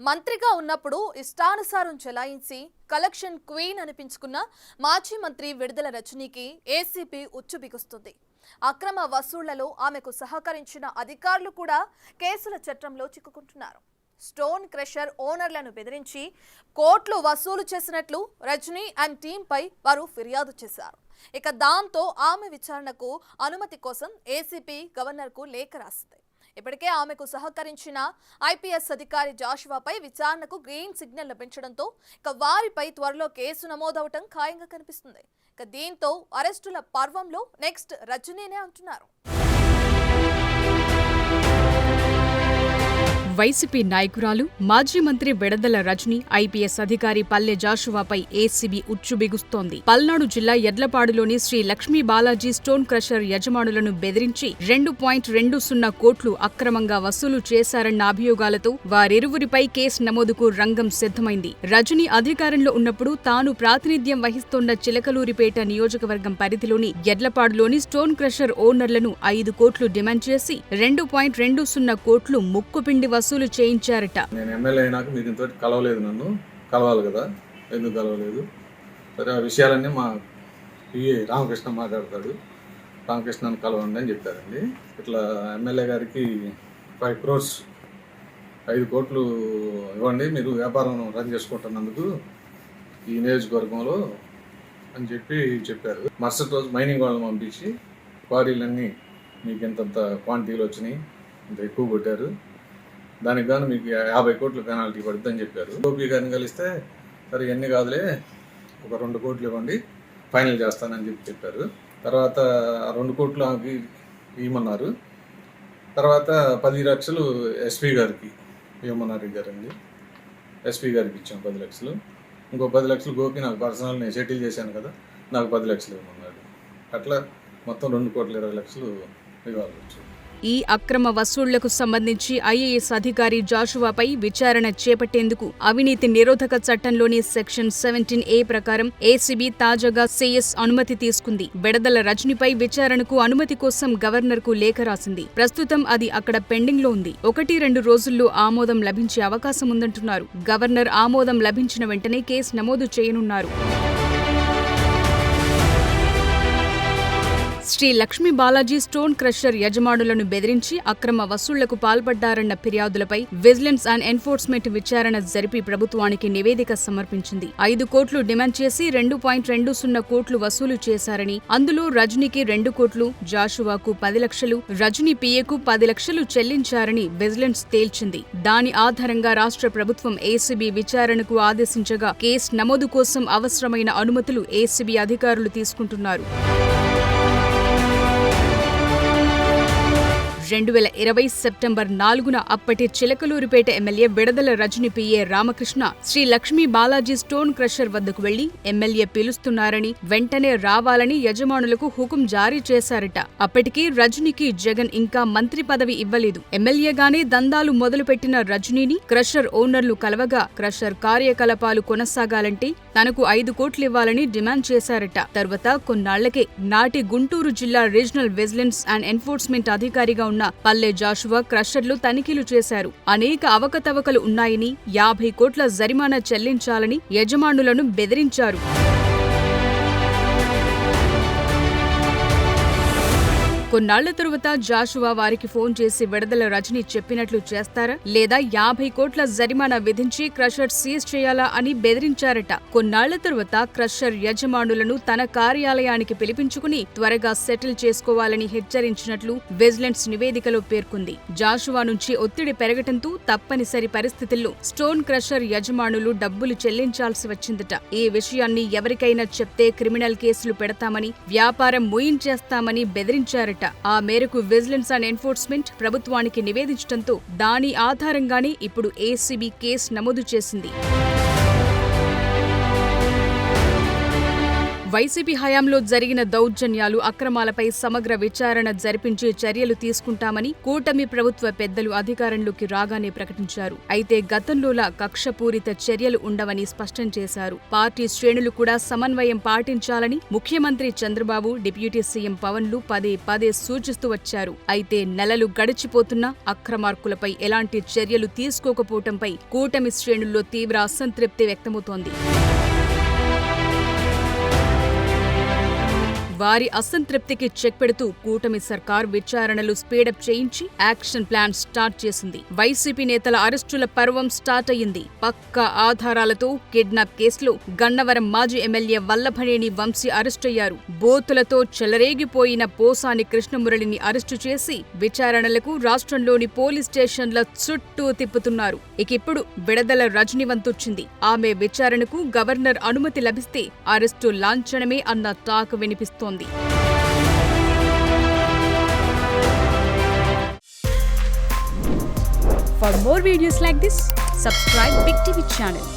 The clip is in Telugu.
మంత్రిగా ఉన్నప్పుడు ఇష్టానుసారం చెలాయించి కలెక్షన్ క్వీన్ అనిపించుకున్న మాజీ మంత్రి విడుదల రజనీకి ఏసీబీ ఉచ్చుబిగుస్తుంది. అక్రమ వసూళ్లలో ఆమెకు సహకరించిన అధికారులు కూడా కేసుల చట్రంలో చిక్కుకుంటున్నారు. స్టోన్ క్రషర్ ఓనర్లను బెదిరించి కోట్లు వసూలు చేసినట్లు రజనీ అండ్ టీంపై వారు ఫిర్యాదు చేశారు. ఇక దాంతో ఆమె విచారణకు అనుమతి కోసం ఏసీబీ గవర్నర్కు లేఖ రాసింది. ఇప్పటికే ఆమెకు సహకరించిన ఐపీఎస్ అధికారి జాషువాపై విచారణకు గ్రీన్ సిగ్నల్ లభించడంతో ఇక వారిపై త్వరలో కేసు నమోదవటం ఖాయంగా కనిపిస్తుంది. ఇక దీంతో అరెస్టుల పర్వంలో నెక్స్ట్ రజనీనే అంటున్నారు. వైసీపీ నాయకురాలు మాజీ మంత్రి విడుదల రజనీ ఐపీఎస్ అధికారి పల్లె జాషువాపై ఏసీబీ ఉచ్చుబిగుస్తోంది. పల్నాడు జిల్లా యడ్లపాడులోని శ్రీ లక్ష్మీ బాలాజీ స్టోన్ క్రషర్ యజమానులను బెదిరించి 2.20 కోట్లు అక్రమంగా వసూలు చేశారన్న అభియోగాలతో వారిరువురిపై కేసు నమోదుకు రంగం సిద్ధమైంది. రజనీ అధికారంలో ఉన్నప్పుడు తాను ప్రాతినిధ్యం వహిస్తోన్న చిలకలూరిపేట నియోజకవర్గం పరిధిలోని యడ్లపాడులోని స్టోన్ క్రషర్ ఓనర్లను 5 కోట్లు డిమాండ్ చేసి 2.20 కోట్లు ముక్కుపిండి వసూలు చేయించారట. నేను ఎమ్మెల్యే అయినాక మీరు ఇంతటి కలవలేదు, నన్ను కలవాలి కదా, ఎందుకు కలవలేదు? సరే, ఆ విషయాలన్నీ మా పిఏ రామకృష్ణ మాట్లాడతాడు, రామకృష్ణని కలవండి అని చెప్పారండి. ఇట్లా ఎమ్మెల్యే గారికి 5 crores 5 కోట్లు ఇవ్వండి, మీరు వ్యాపారం రన్ చేసుకుంటున్నందుకు ఈ నియోజకవర్గంలో అని చెప్పారు. మరుసటి రోజు మైనింగ్ వాళ్ళని పంపించి క్వారీలన్నీ మీకు ఇంతంత క్వాంటిటీలు వచ్చినాయి, ఇంత ఎక్కువ కొట్టారు, దానికి గాను మీకు 50 కోట్లు పెనాల్టీ పడుతుందని చెప్పారు. గోపి గారిని కలిస్తే సరే ఎన్ని కాదులే, ఒక 2 కోట్లు ఇవ్వండి, ఫైనల్ చేస్తానని చెప్పారు. తర్వాత 2 కోట్లు ఆమెకి ఇవ్వమన్నారు. తర్వాత 10 లక్షలు ఎస్పీ గారికి ఇవ్వమన్నారు ఇచ్చారండి. ఎస్పీ గారికి ఇచ్చాం 10 లక్షలు. ఇంకో 10 లక్షలు గోపి నాకు పర్సనల్ నేను సెటిల్ చేశాను కదా, నాకు 10 లక్షలు ఇవ్వమన్నాడు. అట్లా మొత్తం 2,20,00,000 ఇవ్వాలి. ఈ అక్రమ వసూళ్లకు సంబంధించి ఐఏఎస్ అధికారి జాషువాపై విచారణ చేపట్టేందుకు అవినీతి నిరోధక చట్టంలోని సెక్షన్ 17A ప్రకారం ఏసీబీ తాజాగా సీఎస్ అనుమతి తీసుకుంది. విడుదల రజనీపై విచారణకు అనుమతి కోసం గవర్నర్కు లేఖ రాసింది. ప్రస్తుతం అది అక్కడ పెండింగ్ లో ఉంది. 1-2 రోజుల్లో ఆమోదం లభించే అవకాశం ఉందంటున్నారు. గవర్నర్ ఆమోదం లభించిన వెంటనే కేసు నమోదు చేయనున్నారు. శ్రీ లక్ష్మీ బాలాజీ స్టోన్ క్రషర్ యజమానులను బెదిరించి అక్రమ వసూళ్లకు పాల్పడ్డారన్న ఫిర్యాదులపై విజిలెన్స్ అండ్ ఎన్ఫోర్స్మెంట్ విచారణ జరిపి ప్రభుత్వానికి నివేదిక సమర్పించింది. 5 కోట్లు డిమాండ్ చేసి 2.20 కోట్లు వసూలు చేశారని, అందులో రజనీకి 2 కోట్లు, జాషువాకు 10 లక్షలు, రజనీ పిఏకు 10 లక్షలు చెల్లించారని విజిలెన్స్ తేల్చింది. దాని ఆధారంగా రాష్ట్ర ప్రభుత్వం ఏసీబీ విచారణకు ఆదేశించగా కేసు నమోదు కోసం అవసరమైన అనుమతులు ఏసీబీ అధికారులు తీసుకుంటున్నారు. 2020 సెప్టెంబర్ 4న అప్పటి Chilakaluripet MLA Vidadala Rajini PA Ramakrishna Sri Lakshmi Balaji stone crusher వద్దకు వెళ్లి ఎమ్మెల్యే పిలుస్తున్నారని, వెంటనే రావాలని యజమానులకు హుకుం జారీ చేశారట. అప్పటికి రజనీకి జగన్ ఇంకా మంత్రి పదవి ఇవ్వలేదు. ఎమ్మెల్యేగానే దందాలు మొదలుపెట్టిన రజనీని క్రషర్ ఓనర్లు కలవగా క్రషర్ కార్యకలాపాలు కొనసాగాలంటే తనకు 5 కోట్లు ఇవ్వాలని డిమాండ్ చేశారట. తర్వాత కొన్నాళ్లకే నాటి గుంటూరు జిల్లా రీజనల్ విజిలెన్స్ అండ్ ఎన్ఫోర్స్మెంట్ అధికారిగా ఉన్న పల్లె జాషువా క్రషర్లు తనిఖీలు చేశారు. అనేక అవకతవకలు ఉన్నాయని, 50 కోట్ల జరిమానా చెల్లించాలని యజమానులను బెదిరించారు. కొన్నాళ్ల తరువాత జాషువా వారికి ఫోన్ చేసి విడుదల రజనీ చెప్పినట్లు చేస్తారా లేదా 50 కోట్ల జరిమానా విధించి క్రషర్ సీజ్ చేయాలా అని బెదిరించారట. కొన్నాళ్ల తరువాత క్రషర్ యజమానులను తన కార్యాలయానికి పిలిపించుకుని త్వరగా సెటిల్ చేసుకోవాలని హెచ్చరించినట్లు విజిలెన్స్ నివేదికలో పేర్కొంది. జాషువా నుంచి ఒత్తిడి పెరగటంతో తప్పనిసరి పరిస్థితుల్లో స్టోన్ క్రషర్ యజమానులు డబ్బులు చెల్లించాల్సి వచ్చిందట. ఈ విషయాన్ని ఎవరికైనా చెప్తే క్రిమినల్ కేసులు పెడతామని, వ్యాపారం ముయించేస్తామని బెదిరించారట. ఆ మేరకు విజిలెన్స్ అండ్ ఎన్ఫోర్స్మెంట్ ప్రభుత్వానికి నివేదించడంతో దాని ఆధారంగానే ఇప్పుడు ఏసీబీ కేసు నమోదు చేసింది. వైసీపీ హయాంలో జరిగిన దౌర్జన్యాలు, అక్రమాలపై సమగ్ర విచారణ జరిపించి చర్యలు తీసుకుంటామని కూటమి ప్రభుత్వ పెద్దలు అధికారంలోకి రాగానే ప్రకటించారు. అయితే గతంలోలా కక్షపూరిత చర్యలు ఉండవని స్పష్టం చేశారు. పార్టీ శ్రేణులు కూడా సమన్వయం పాటించాలని ముఖ్యమంత్రి చంద్రబాబు, డిప్యూటీ సీఎం పవన్లు పదే పదే సూచిస్తూ వచ్చారు. అయితే నెలలు గడిచిపోతున్నా అక్రమార్కులపై ఎలాంటి చర్యలు తీసుకోకపోవడంపై కూటమి శ్రేణుల్లో తీవ్ర అసంతృప్తి వ్యక్తమవుతోంది. వారి అసంతృప్తికి చెక్ పెడుతూ కూటమి సర్కార్ విచారణలు స్పీడప్ చేయించి యాక్షన్ ప్లాన్ స్టార్ట్ చేసింది. వైసీపీ నేతల అరెస్టుల పర్వం స్టార్ట్ అయ్యింది. పక్కా ఆధారాలతో కిడ్నాప్ కేసులో గన్నవరం మాజీ ఎమ్మెల్యే వల్లభనేని వంశీ అరెస్టయ్యారు. బోతులతో చెలరేగిపోయిన పోసాని కృష్ణమురళిని అరెస్టు చేసి విచారణలకు రాష్ట్రంలోని పోలీస్ స్టేషన్ల చుట్టూ తిప్పుతున్నారు. ఇకిప్పుడు విడదల రజని వంతొచ్చింది. ఆమె విచారణకు గవర్నర్ అనుమతి లభిస్తే అరెస్టు లాంఛనమే అన్న టాక్ వినిపిస్తోంది. For more videos like this, subscribe Big TV channel.